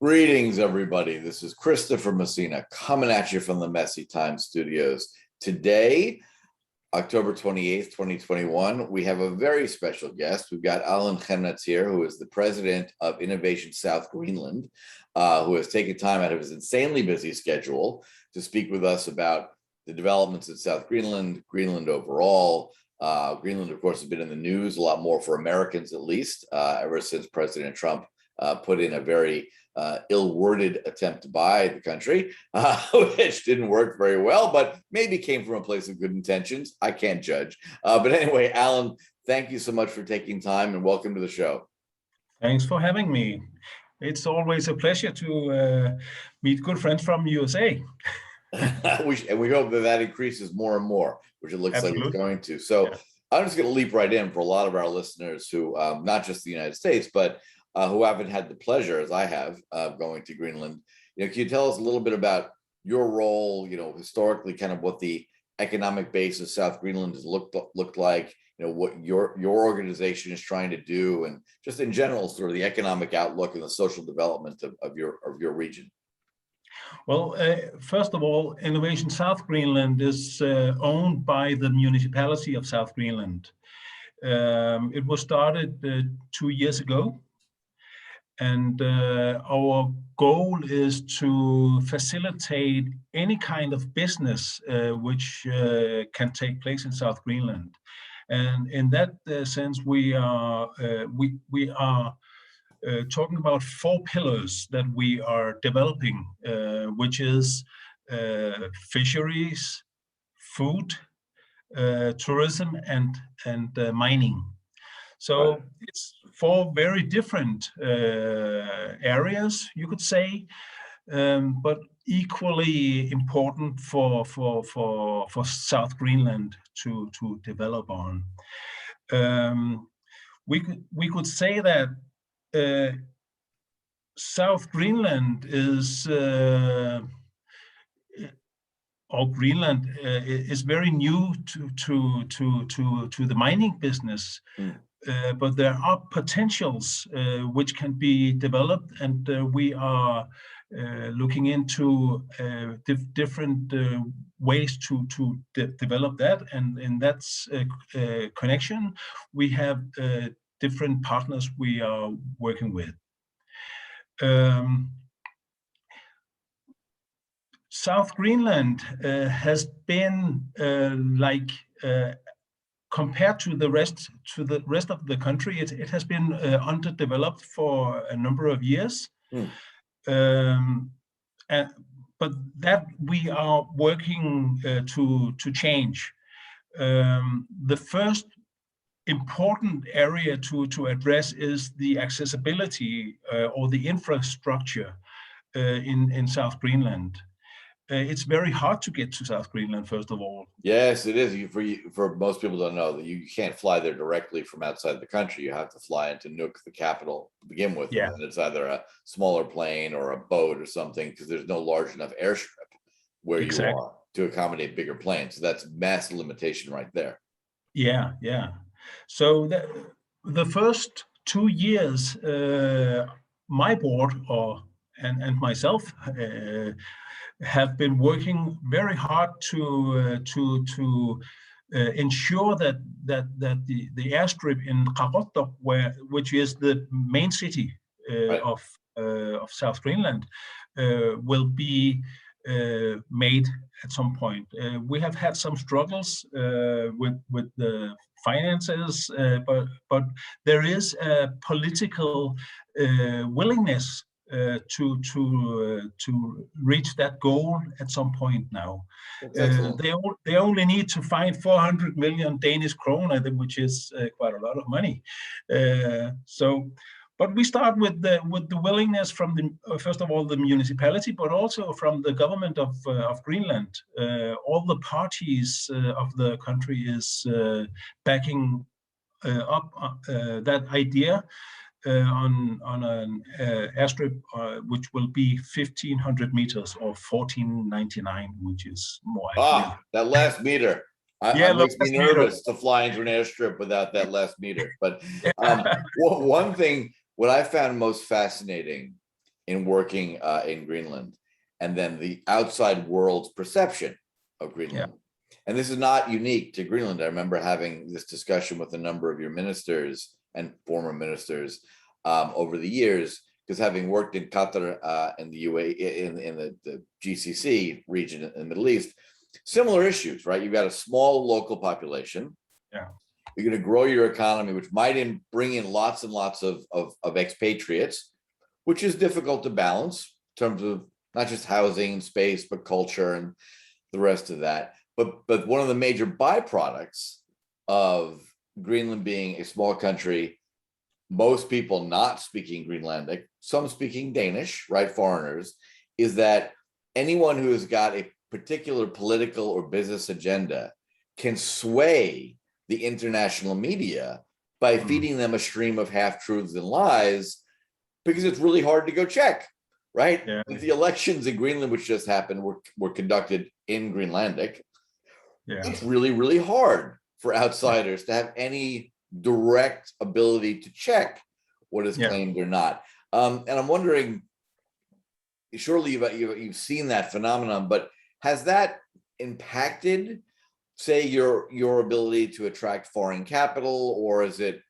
Greetings, everybody. This is Christopher Messina coming at you from the Messy Time Studios. Today, October 28th, 2021, we have a very special guest. We've got Allan Chemnitz here, who is the president of Innovation South Greenland, who has taken time out of his insanely busy schedule to speak with us about the developments in South Greenland, Greenland overall. Greenland, of course, has been in the news a lot more for Americans, at least, ever since President Trump put in a very ill-worded attempt to buy the country, which didn't work very well, but maybe came from a place of good intentions. I can't judge. But anyway, Allan, thank you so much for taking time and welcome to the show. Thanks for having me. It's always a pleasure to meet good friends from USA. And we hope that increases more and more, which it looks Absolutely. Like it's going to. So yeah. I'm just going to leap right in for a lot of our listeners who, not just the United States, but who haven't had the pleasure, as I have, of going to Greenland. Can you tell us a little bit about your role, historically, kind of what the economic base of South Greenland has looked like, what your organization is trying to do, and just in general, sort of the economic outlook and the social development of your region? Well, first of all, Innovation South Greenland is owned by the municipality of South Greenland. It was started 2 years ago. And our goal is to facilitate any kind of business which can take place in South Greenland. And in that sense, we are talking about 4 pillars that we are developing, which is fisheries, food, tourism, and mining. So it's 4 very different areas, you could say, but equally important for South Greenland to develop on. We could say that South Greenland is Greenland is very new to the mining business. But there are potentials which can be developed, and we are looking into different ways to develop that. And in that connection, we have different partners we are working with. South Greenland has been compared to the rest of the country, it has been underdeveloped for a number of years. But that we are working to change. The first important area to address is the accessibility or the infrastructure in South Greenland. It's very hard to get to South Greenland, first of all. Yes, it is. For most people don't know that you can't fly there directly from outside the country. You have to fly into Nuuk, the capital, to begin with. Yeah. And it's either a smaller plane or a boat or something, because there's no large enough airstrip where you are to accommodate bigger planes. So that's massive limitation right there. Yeah. So the first 2 years, my board and myself have been working very hard to ensure that the airstrip in Qaqortoq, which is the main city of South Greenland, will be made at some point. We have had some struggles with the finances, but there is a political willingness to reach that goal at some point now. They only need to find 400 million Danish kroner, which is quite a lot of money. But we start with the willingness from first of all the municipality, but also from the government of Greenland. All the parties of the country is backing up that idea. On an airstrip which will be 1,500 meters or 1,499, which is more. That last meter. It makes me nervous to fly into an airstrip without that last meter. But one thing, what I found most fascinating in working in Greenland, and then the outside world's perception of Greenland. And this is not unique to Greenland. I remember having this discussion with a number of your ministers and former ministers over the years, because having worked in Qatar and the UAE, in the GCC region in the Middle East, similar issues, right? You've got a small local population. Yeah. You're going to grow your economy, which might bring in lots and lots of expatriates, which is difficult to balance in terms of not just housing and space, but culture and the rest of that. But one of the major byproducts of Greenland being a small country, most people not speaking Greenlandic, some speaking Danish, right, foreigners, is that anyone who has got a particular political or business agenda can sway the international media by feeding them a stream of half-truths and lies, because it's really hard to go check, right? Yeah. The elections in Greenland, which just happened, were conducted in Greenlandic. Yeah. It's really, really hard for outsiders to have any direct ability to check what is claimed or not. And I'm wondering, surely you've seen that phenomenon, but has that impacted, say, your ability to attract foreign capital, or is it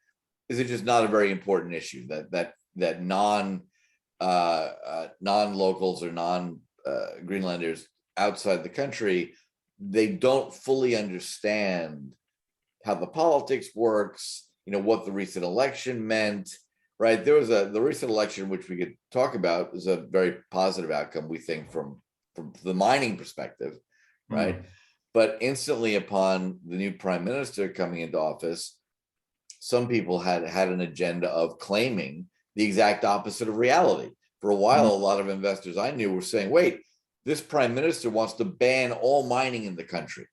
just not a very important issue that non-locals or non-Greenlanders outside the country, they don't fully understand how the politics works, what the recent election meant, right? There was the recent election, which we could talk about, was a very positive outcome, we think, from the mining perspective, right? But instantly upon the new prime minister coming into office, some people had an agenda of claiming the exact opposite of reality. For a while, a lot of investors I knew were saying, wait, this prime minister wants to ban all mining in the country.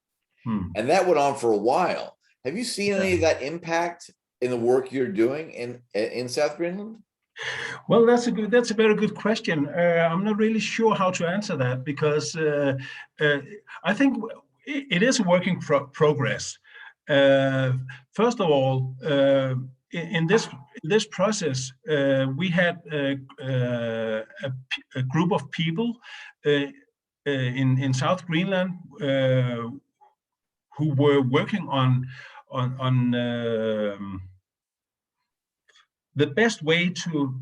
And that went on for a while. Have you seen any of that impact in the work you're doing in South Greenland? Well, that's a very good question. I'm not really sure how to answer that, because I think it is a work in progress. First of all, in this process, we had a group of people in South Greenland who were working on the best way to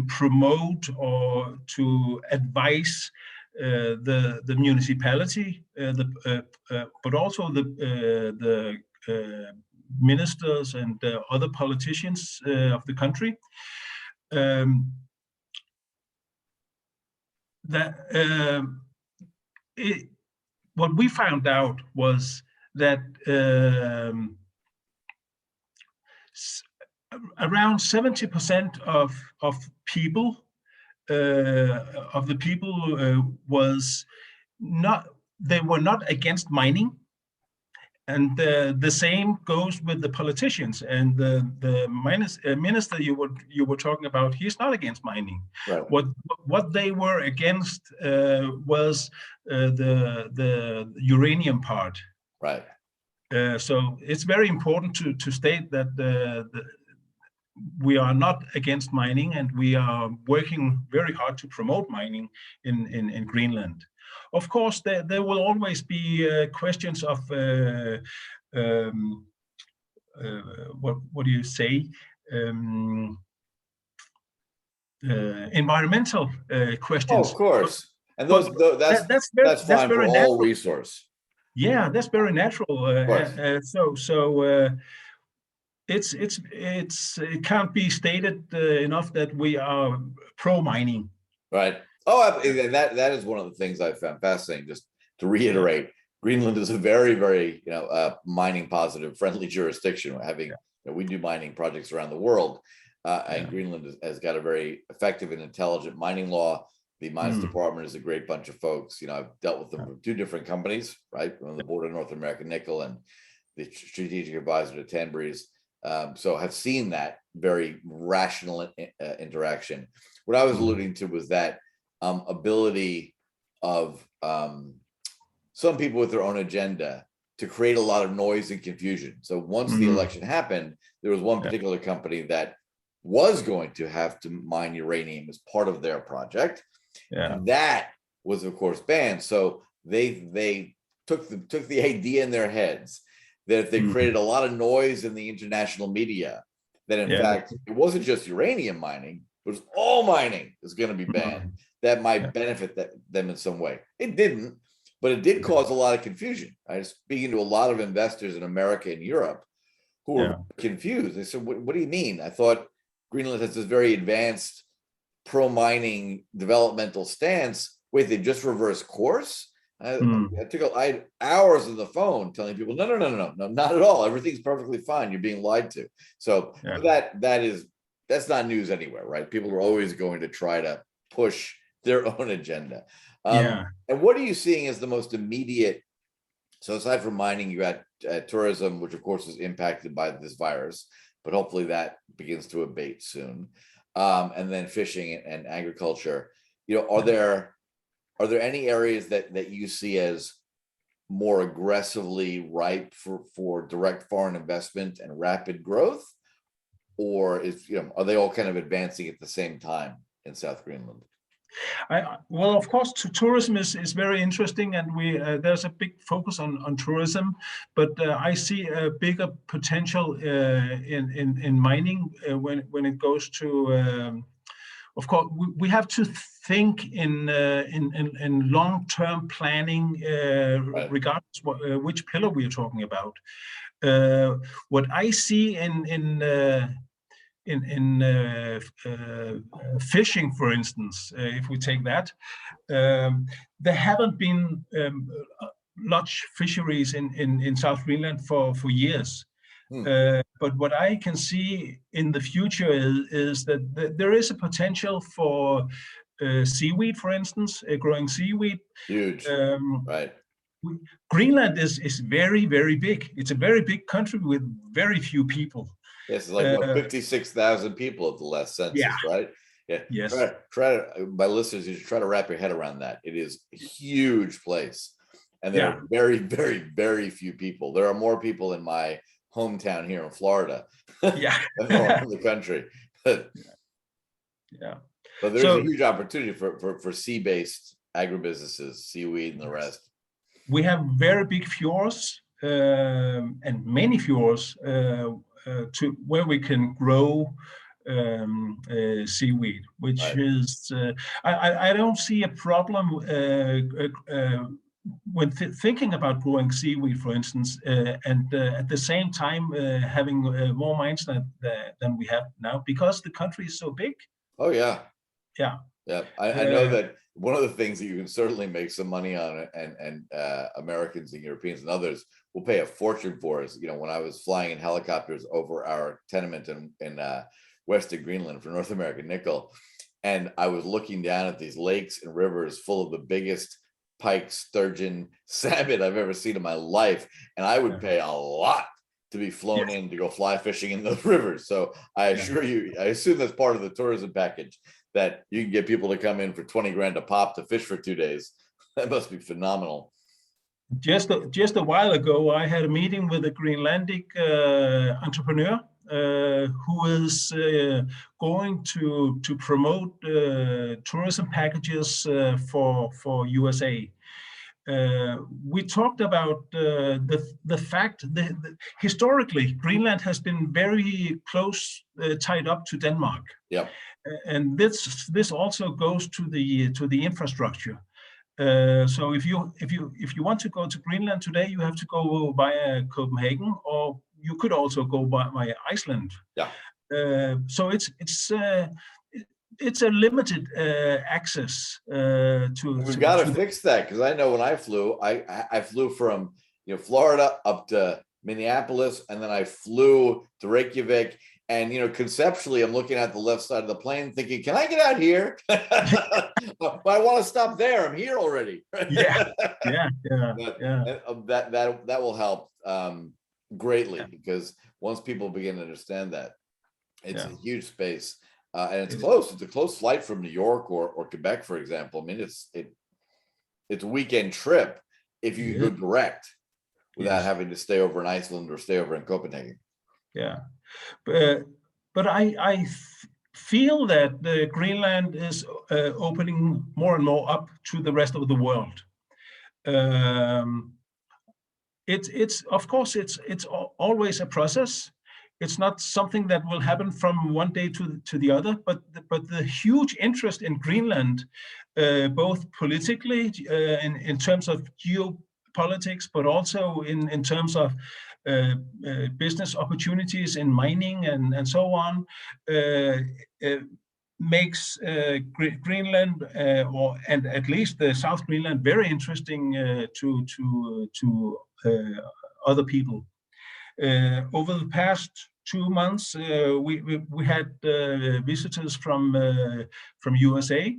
promote or to advise the municipality, but also the ministers and other politicians of the country. What we found out was that around 70% of people, was not, they were not against mining, and the same goes with the politicians. And the minister you were talking about, he's not against mining. Right. What they were against was the uranium part. Right. So it's very important to state that we are not against mining, and we are working very hard to promote mining in Greenland. Of course, there will always be questions of what do you say? Environmental questions. Oh, of course, and that's fine for all resource. Yeah, that's very natural. It can't be stated enough that we are pro mining. Right. Oh, that is one of the things I found fascinating. Just to reiterate, Greenland is a very, very mining positive, friendly jurisdiction. Having we do mining projects around the world, and Greenland has got a very effective and intelligent mining law. The mines department is a great bunch of folks. I've dealt with them from two different companies, right, on the board of North American Nickel and the strategic advisor to Tanbreeze. So have seen that very rational interaction. What I was alluding to was that ability of some people with their own agenda to create a lot of noise and confusion. So once the election happened, there was one particular company that was going to have to mine uranium as part of their project. Yeah. And that was, of course, banned. So they took the idea in their heads that if they created a lot of noise in the international media, that in fact it wasn't just uranium mining, it was all mining is going to be banned. That might benefit them in some way. It didn't, but it did cause a lot of confusion. I was speaking to a lot of investors in America and Europe who were confused. They said, what do you mean? I thought Greenland has this very advanced pro-mining developmental stance. Wait, they just reversed course? I had hours on the phone telling people, no, not at all. Everything's perfectly fine. You're being lied to. So that's not news anywhere, right? People are always going to try to push their own agenda. And what are you seeing as the most immediate? So aside from mining, you got tourism, which of course is impacted by this virus, but hopefully that begins to abate soon. And then fishing and agriculture. Are there any areas that you see as more aggressively ripe for direct foreign investment and rapid growth? Or are they all kind of advancing at the same time in South Greenland? Well, of course, tourism is very interesting, and there's a big focus on tourism. But I see a bigger potential in mining when it goes to. Of course, we have to think in long-term planning, regardless which pillar we are talking about. What I see in fishing, for instance, if we take that, there haven't been large fisheries in South Greenland for years. But what I can see in the future is that there is a potential for seaweed, for instance, growing seaweed. Huge, right? Greenland is very, very big. It's a very big country with very few people. Yes, it's like 56,000 people at the last census, right? Yeah. Yes. Try to, my listeners, you should try to wrap your head around that. It is a huge place, and there are very, very, very few people. There are more people in my hometown here in Florida than there are in the country. But there's a huge opportunity for sea-based agribusinesses, seaweed and the rest. We have very big fjords and many fjords to where we can grow seaweed, which is I don't see a problem when thinking about growing seaweed, for instance, and at the same time having more mines than we have now, because the country is so big. Oh yeah. I know that one of the things that you can certainly make some money on, and Americans and Europeans and others will pay a fortune for, is when I was flying in helicopters over our tenement in west of Greenland for North American Nickel, and I was looking down at these lakes and rivers full of the biggest pike, sturgeon, salmon I've ever seen in my life, and I would pay a lot to be flown in to go fly fishing in those rivers. So I assure you, I assume that's part of the tourism package, that you can get people to come in for 20 grand a pop to fish for 2 days. That must be phenomenal. Just a while ago, I had a meeting with a Greenlandic entrepreneur who is going to promote tourism packages for USA. We talked about the fact that historically Greenland has been very close tied up to Denmark. Yeah. And this also goes to the infrastructure. So if you want to go to Greenland today, you have to go via Copenhagen, or you could also go via Iceland. Yeah. So it's a limited access to. We've got to fix that, because I know when I flew from Florida up to Minneapolis, and then I flew to Reykjavik. And, conceptually, I'm looking at the left side of the plane thinking, can I get out here? But I want to stop there. I'm here already. That will help greatly, because once people begin to understand that, it's a huge space. And it's close. It's a close flight from New York or Quebec, for example. I mean, it's a weekend trip if you go direct without having to stay over in Iceland or stay over in Copenhagen. Yeah, but I feel that Greenland is opening more and more up to the rest of the world. It's of course it's always a process. It's not something that will happen from one day to the other, but the huge interest in Greenland, both politically in terms of geopolitics, but also in terms of business opportunities in mining and so on, makes Greenland and at least the South Greenland very interesting to other people. Over the past 2 months, we had visitors from USA,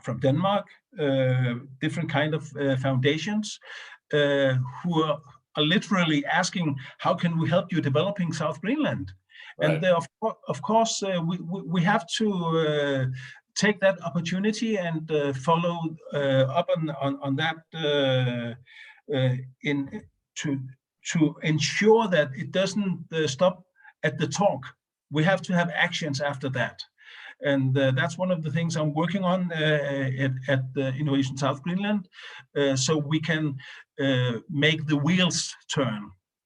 from Denmark, different kind of foundations who are literally asking, how can we help you developing South Greenland? Right. And of course, we have to take that opportunity and follow up on that to ensure that it doesn't stop at the talk. We have to have actions after that. And that's one of the things I'm working on at Innovation South Greenland, so we can make the wheels turn.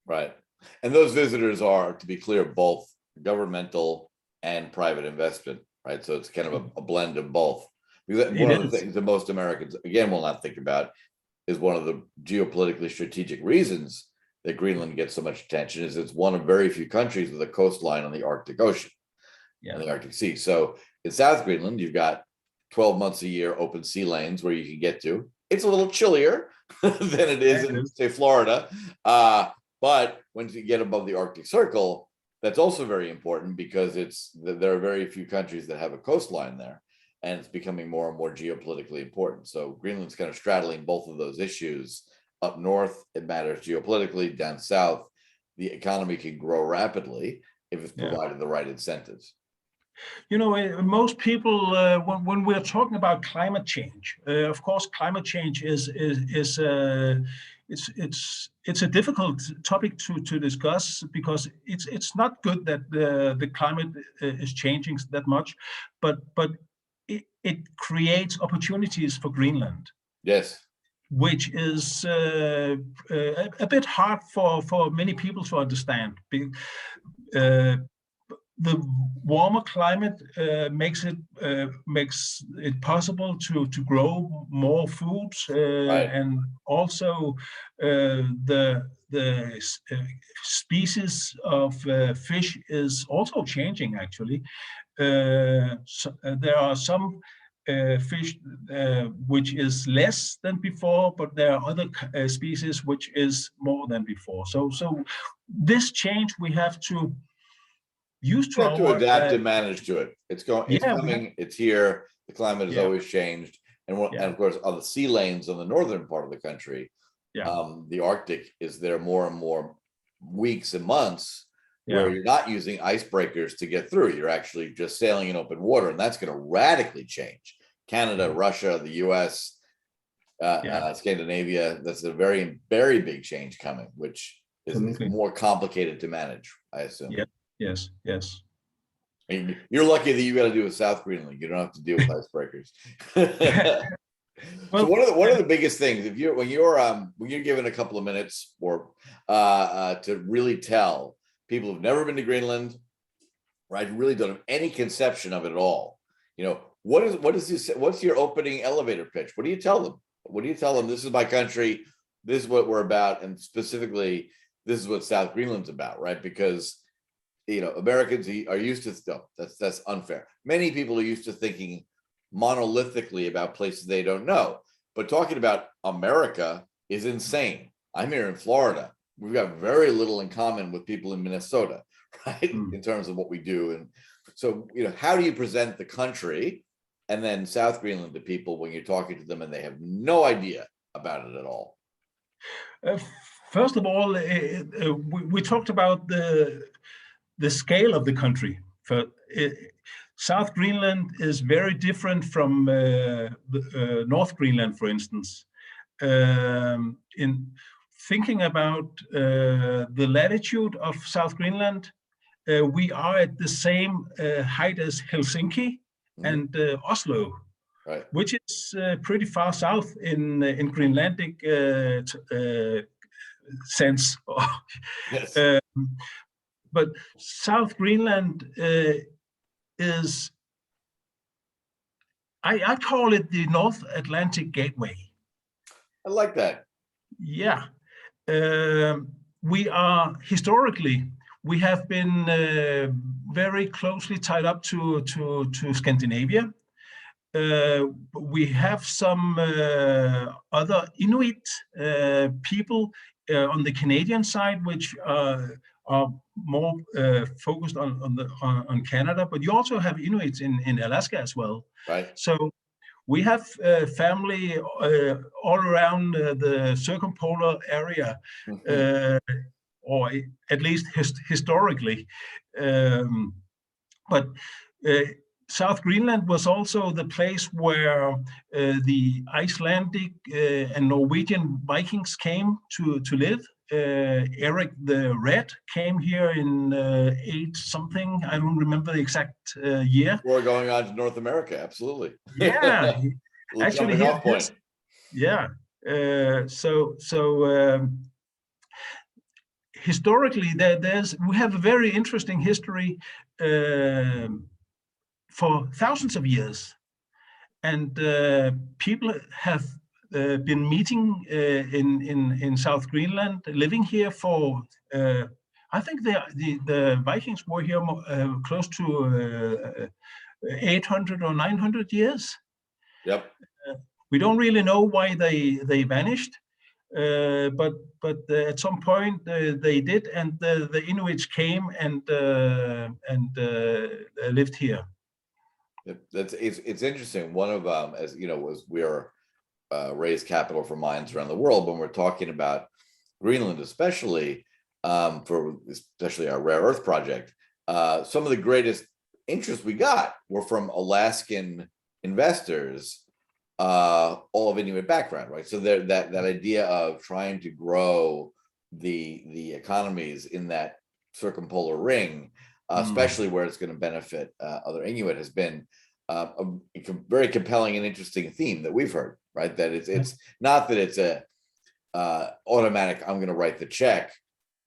Right. And those visitors are, to be clear, both governmental and private investment, right? So it's kind of a blend of both. Because one of the things that most Americans, again, will not think about is one of the geopolitically strategic reasons that Greenland gets so much attention is it's one of very few countries with a coastline on the Arctic Ocean, and the Arctic Sea. So in South Greenland, you've got 12 months a year open sea lanes where you can get to. It's a little chillier than it is in, say, Florida. But once you get above the Arctic Circle, that's also very important because there are very few countries that have a coastline there, and it's becoming more and more geopolitically important. So Greenland's kind of straddling both of those issues. Up north, it matters geopolitically. Down south, the economy can grow rapidly if it's provided the right incentives. You know, most people, when we're talking about climate change, of course, climate change is it's a difficult topic to discuss because it's not good that the climate is changing that much, but it creates opportunities for Greenland. Yes. Which is a bit hard for many people to understand. The warmer climate makes it possible to grow more foods, right. And also the species of fish is also changing. Actually, so, there are some fish which is less than before, but there are other species which is more than before. So this change we have to use to adapt and manage to it. It's coming. It's here. The climate has always changed, and of course on the sea lanes on the northern part of the country, the Arctic is there more and more weeks and months. Where you're not using icebreakers to get through. You're actually just sailing in open water, and that's going to radically change. Canada, Russia, the US, Scandinavia, that's a very, very big change coming, which is more complicated to manage, I assume. Yeah. Yes. I mean, you're lucky that you got to do with South Greenland. You don't have to deal with icebreakers. Well, so one of the biggest things, when you're given a couple of minutes or to really tell people who've never been to Greenland, right, really don't have any conception of it at all. You know, what's your opening elevator pitch? What do you tell them? What do you tell them? This is my country. This is what we're about, and specifically, this is what South Greenland's about, right? Because Americans are used to stuff. That's unfair. Many people are used to thinking monolithically about places they don't know. But talking about America is insane. I'm here in Florida. We've got very little in common with people in Minnesota, right? In terms of what we do. And so, how do you present the country and then South Greenland to people when you're talking to them and they have no idea about it at all? First of all, we talked about the scale of the country. South Greenland is very different from North Greenland, for instance. In thinking about the latitude of South Greenland, we are at the same height as Helsinki and Oslo, right. which is pretty far south in Greenlandic sense. Yes. But South Greenland is, I call it the North Atlantic Gateway. I like that. Yeah. We are historically, we have been very closely tied up to Scandinavia. We have some other Inuit people on the Canadian side, which are more focused on Canada, but you also have Inuits in Alaska as well. Right. So we have family all around the circumpolar area, or at least historically. But South Greenland was also the place where the Icelandic and Norwegian Vikings came to live. Eric the Red came here in 8 something. I don't remember the exact year. We're going on to North America, absolutely. Yeah, actually, off point. Yeah. Historically, we have a very interesting history for thousands of years, and people have been meeting in South Greenland, living here for. I think the Vikings were here close to 800 or 900 years. Yep. We don't really know why they vanished, but at some point they did, and the Inuits came and lived here. It's interesting. One of as you know, was we are raised capital for mines around the world. When we're talking about Greenland, especially for especially our rare earth project, some of the greatest interest we got were from Alaskan investors, all of Inuit background, right? So that idea of trying to grow the economies in that circumpolar ring, especially where it's going to benefit other Inuit, has been a very compelling and interesting theme that we've heard, right? That it's not that it's a automatic, I'm going to write the check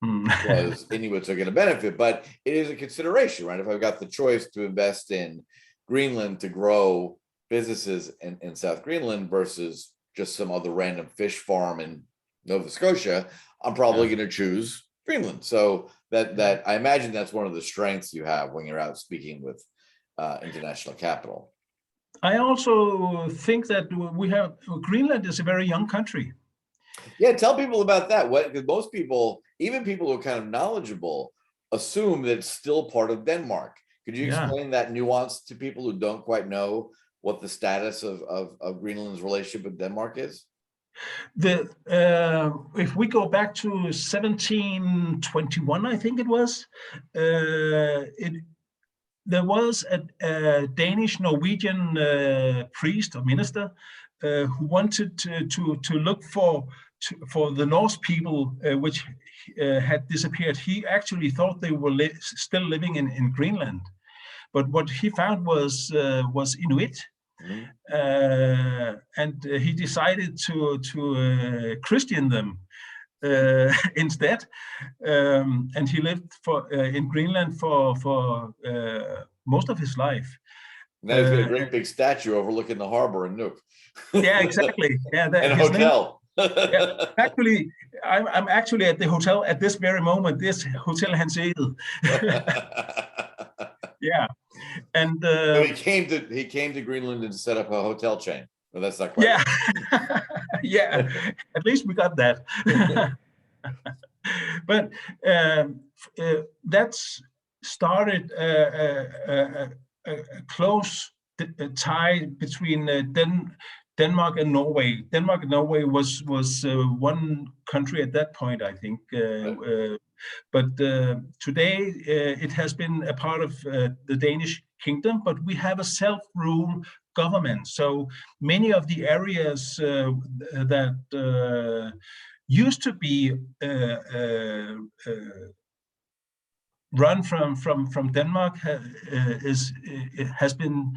because Inuits are going to benefit, but it is a consideration, right? If I've got the choice to invest in Greenland to grow businesses in South Greenland versus just some other random fish farm in Nova Scotia, I'm probably going to choose Greenland. So that I imagine that's one of the strengths you have when you're out speaking with international capital. I also think that Greenland is a very young country. Yeah, tell people about that. Because most people, even people who are kind of knowledgeable, assume that it's still part of Denmark. Could you explain that nuance to people who don't quite know what the status of Greenland's relationship with Denmark is? If we go back to 1721, I think it was, there was a Danish-Norwegian priest or minister who wanted to look for the Norse people, which had disappeared. He actually thought they were still living in Greenland, but what he found was Inuit. And he decided to Christian them instead, and he lived in Greenland for most of his life. Now he's got a great big statue overlooking the harbor in Nuuk. Yeah, exactly. Yeah, and a hotel. Yeah, actually, I'm actually at the hotel at this very moment. This Hotel Hanseated. Yeah, and so he came to Greenland and set up a hotel chain. Well, that's not quite. Yeah, yeah. At least we got that. But that's started a close tie between Denmark and Norway. Denmark and Norway was one country at that point, I think. But today it has been a part of the Danish kingdom, but we have a self-rule government. So many of the areas that used to be run from Denmark has been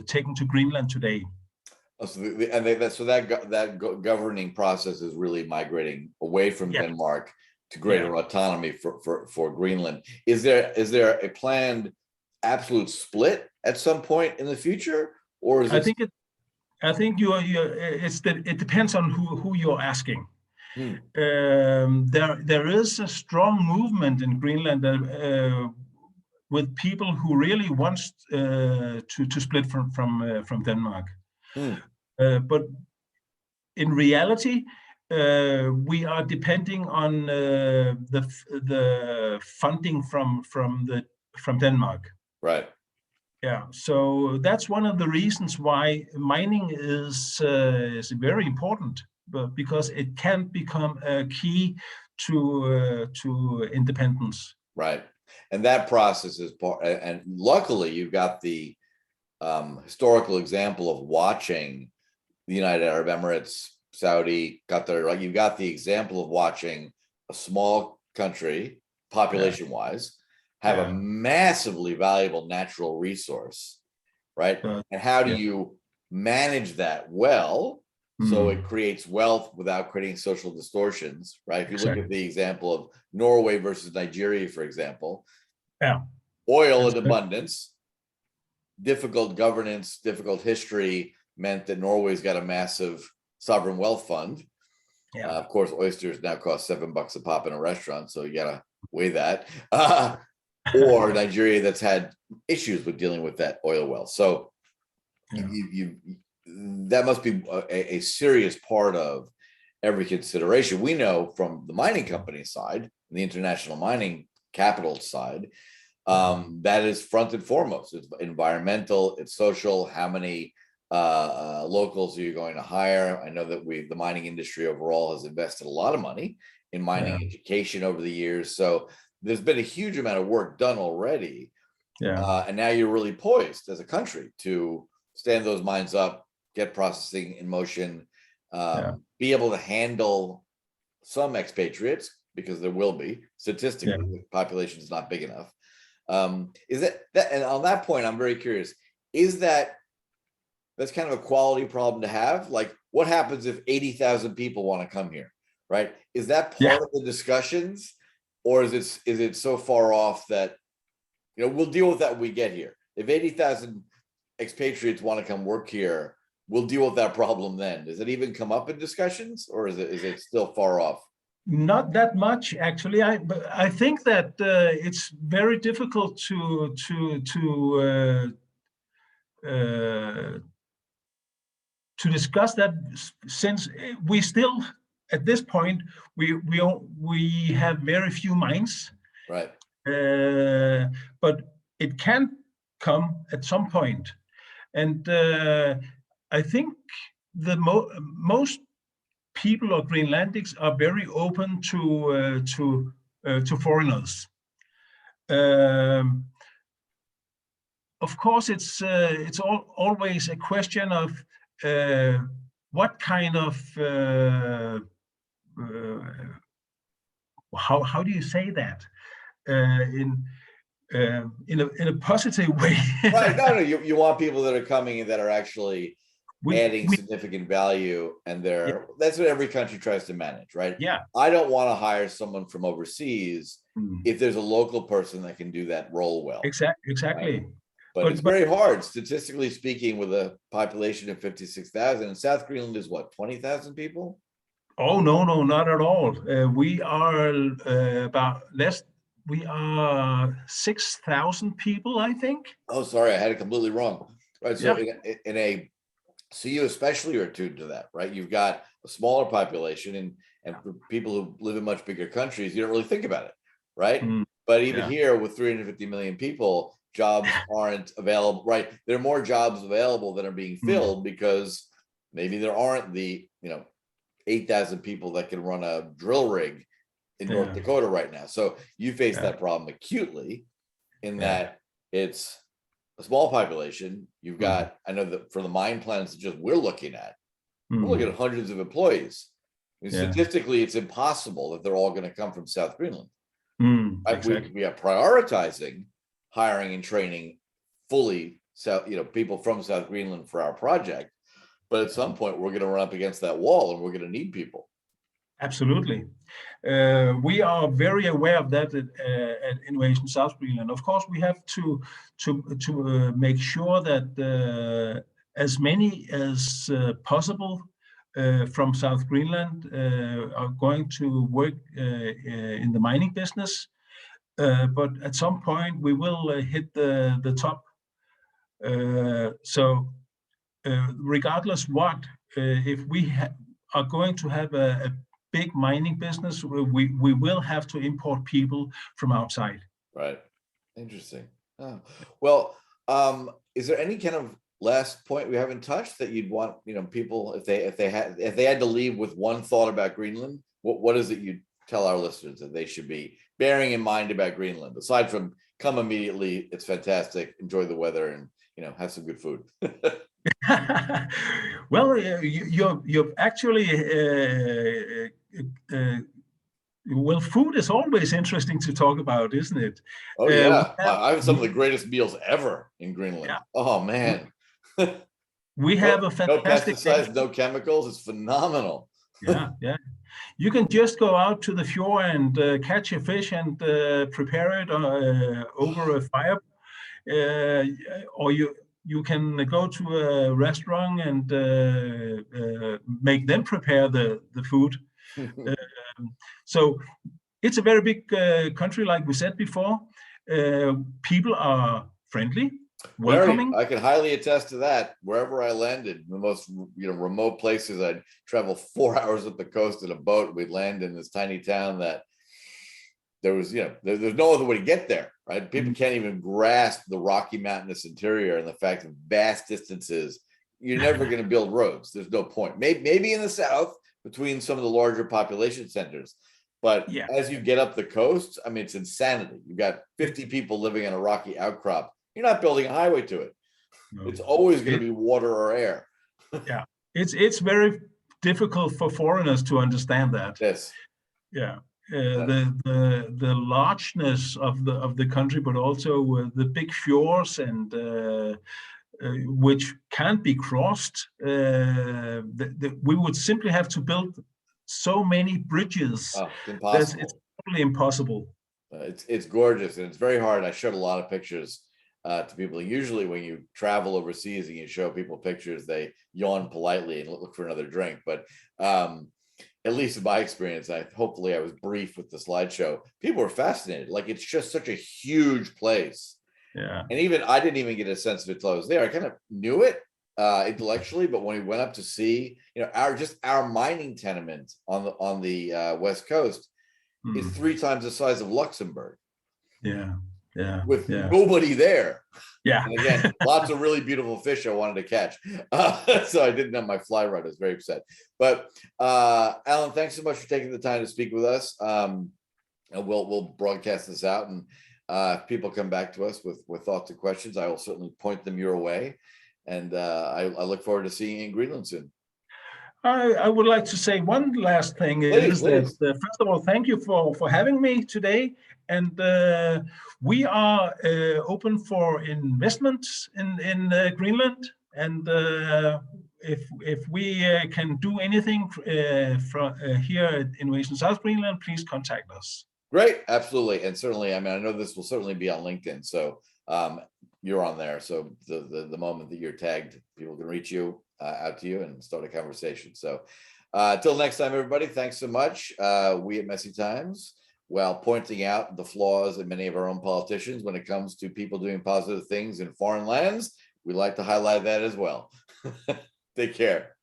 taken to Greenland today. Oh, so that governing process is really migrating away from Denmark to greater autonomy for Greenland. Is there a planned absolute split at some point in the future, or is it? I think it depends on who you're asking. There is a strong movement in Greenland with people who really wants to split from Denmark. But in reality, we are depending on the funding from Denmark. Right. Yeah, so that's one of the reasons why mining is very important, because it can become a key to independence. Right, and that process is part. And luckily, you've got the historical example of watching the United Arab Emirates, Saudi, Qatar. Right, you've got the example of watching a small country, population-wise, have a massively valuable natural resource, right? And how do you manage that well so it creates wealth without creating social distortions, right? If you look at the example of Norway versus Nigeria, for example, oil in abundance, difficult governance, difficult history meant that Norway's got a massive sovereign wealth fund. Of course, oysters now cost $7 a pop in a restaurant, so you gotta weigh that. Or Nigeria that's had issues with dealing with that oil well. So that must be a serious part of every consideration. We know from the mining company side, the international mining capital side, that is front and foremost. It's environmental, it's social. How many locals are you going to hire? I know that the mining industry overall has invested a lot of money in mining education over the years. So there's been a huge amount of work done already. And now you're really poised as a country to stand those mines up, get processing in motion, be able to handle some expatriates, because there will be, statistically, the population is not big enough. Is that, and on that point, I'm very curious, that's kind of a quality problem to have? Like, what happens if 80,000 people want to come here, right? Is that part of the discussions? Or is it so far off that, we'll deal with that when we get here? If 80,000 expatriates want to come work here, we'll deal with that problem then. Does it even come up in discussions, or is it still far off? Not that much, actually. I think that it's very difficult to discuss that, since we still, at this point, we have very few mines, right? But it can come at some point, and I think the most people of Greenlandics are very open to foreigners. Of course, it's always a question of what kind of how do you say that in a positive way? Right. No, you want people that are coming and that are actually adding significant value, and that's what every country tries to manage, right? Yeah. I don't want to hire someone from overseas if there's a local person that can do that role well. Exactly. Right? But it's very hard, statistically speaking, with a population of 56,000. And South Greenland is what, 20,000 people? Oh, no, not at all. We are we are 6,000 people, I think. Oh, sorry, I had it completely wrong. Right, so so you especially are attuned to that, right? You've got a smaller population, and for people who live in much bigger countries, you don't really think about it, right? But even here with 350 million people, jobs aren't available, right? There are more jobs available than are being filled because maybe there aren't the 8,000 people that can run a drill rig in North Dakota right now. So you face that problem acutely in that it's a small population. You've got, I know that for the mine plans that just we're looking at hundreds of employees. I mean, statistically, it's impossible that they're all going to come from South Greenland. Exactly. We are prioritizing hiring and training fully, people from South Greenland for our project. But at some point, we're going to run up against that wall, and we're going to need people. Absolutely. We are very aware of that at Innovation South Greenland. Of course, we have to make sure that as many as possible from South Greenland are going to work in the mining business. But at some point, we will hit the top. Regardless what, if we are going to have a big mining business, we will have to import people from outside. Right. Interesting. Oh. Well, is there any kind of last point we haven't touched that you'd want, people, if they had to leave with one thought about Greenland, what is it you'd tell our listeners that they should be bearing in mind about Greenland, aside from come immediately, it's fantastic, enjoy the weather, and have some good food? Well, you've actually well, food is always interesting to talk about, isn't it? Oh yeah, I have some of the greatest meals ever in Greenland. Yeah. Oh man. We have a fantastic. No pesticides, no chemicals. It's phenomenal. Yeah. You can just go out to the fjord and catch a fish and prepare it over a fire, or you can go to a restaurant and make them prepare the food. So it's a very big country, like we said before. People are friendly, welcoming. I can highly attest to that. Wherever I landed, the most remote places, I'd travel 4 hours up the coast in a boat. We'd land in this tiny town that there was, there's no other way to get there, right? People can't even grasp the Rocky Mountainous interior and the fact of vast distances. You're never going to build roads. There's no point. Maybe in the south between some of the larger population centers. But as you get up the coast, I mean, it's insanity. You've got 50 people living in a rocky outcrop. You're not building a highway to it. No. It's always going to be water or air. Yeah, it's very difficult for foreigners to understand that. Yes. Yeah. The largeness of the country, but also the big fjords and which can't be crossed. We would simply have to build so many bridges. Oh, it's impossible. It's totally impossible. It's gorgeous, and it's very hard. I showed a lot of pictures to people. Usually when you travel overseas and you show people pictures, they yawn politely and look for another drink. But at least in my experience, hopefully I was brief with the slideshow. People were fascinated. Like, it's just such a huge place. Yeah. And even I didn't even get a sense of it till I was there. I kind of knew it intellectually, but when we went up to see, our mining tenement on the West Coast is 3 times the size of Luxembourg. Yeah. With nobody there. Yeah. And again, lots of really beautiful fish I wanted to catch. So I didn't have my fly rod. I was very upset. But Allan, thanks so much for taking the time to speak with us. And we'll broadcast this out. And if people come back to us with thoughts and questions, I will certainly point them your way. And I look forward to seeing you in Greenland soon. I would like to say one last thing. Please. First of all, thank you for having me today. And we are open for investments in Greenland. And if we can do anything from here at Innovation South Greenland, please contact us. Great, absolutely. And certainly, I know this will certainly be on LinkedIn. So you're on there. So the moment that you're tagged, people can reach you out to you and start a conversation. So till next time, everybody, thanks so much. We at Messy Times, while pointing out the flaws in many of our own politicians when it comes to people doing positive things in foreign lands, we like to highlight that as well. Take care.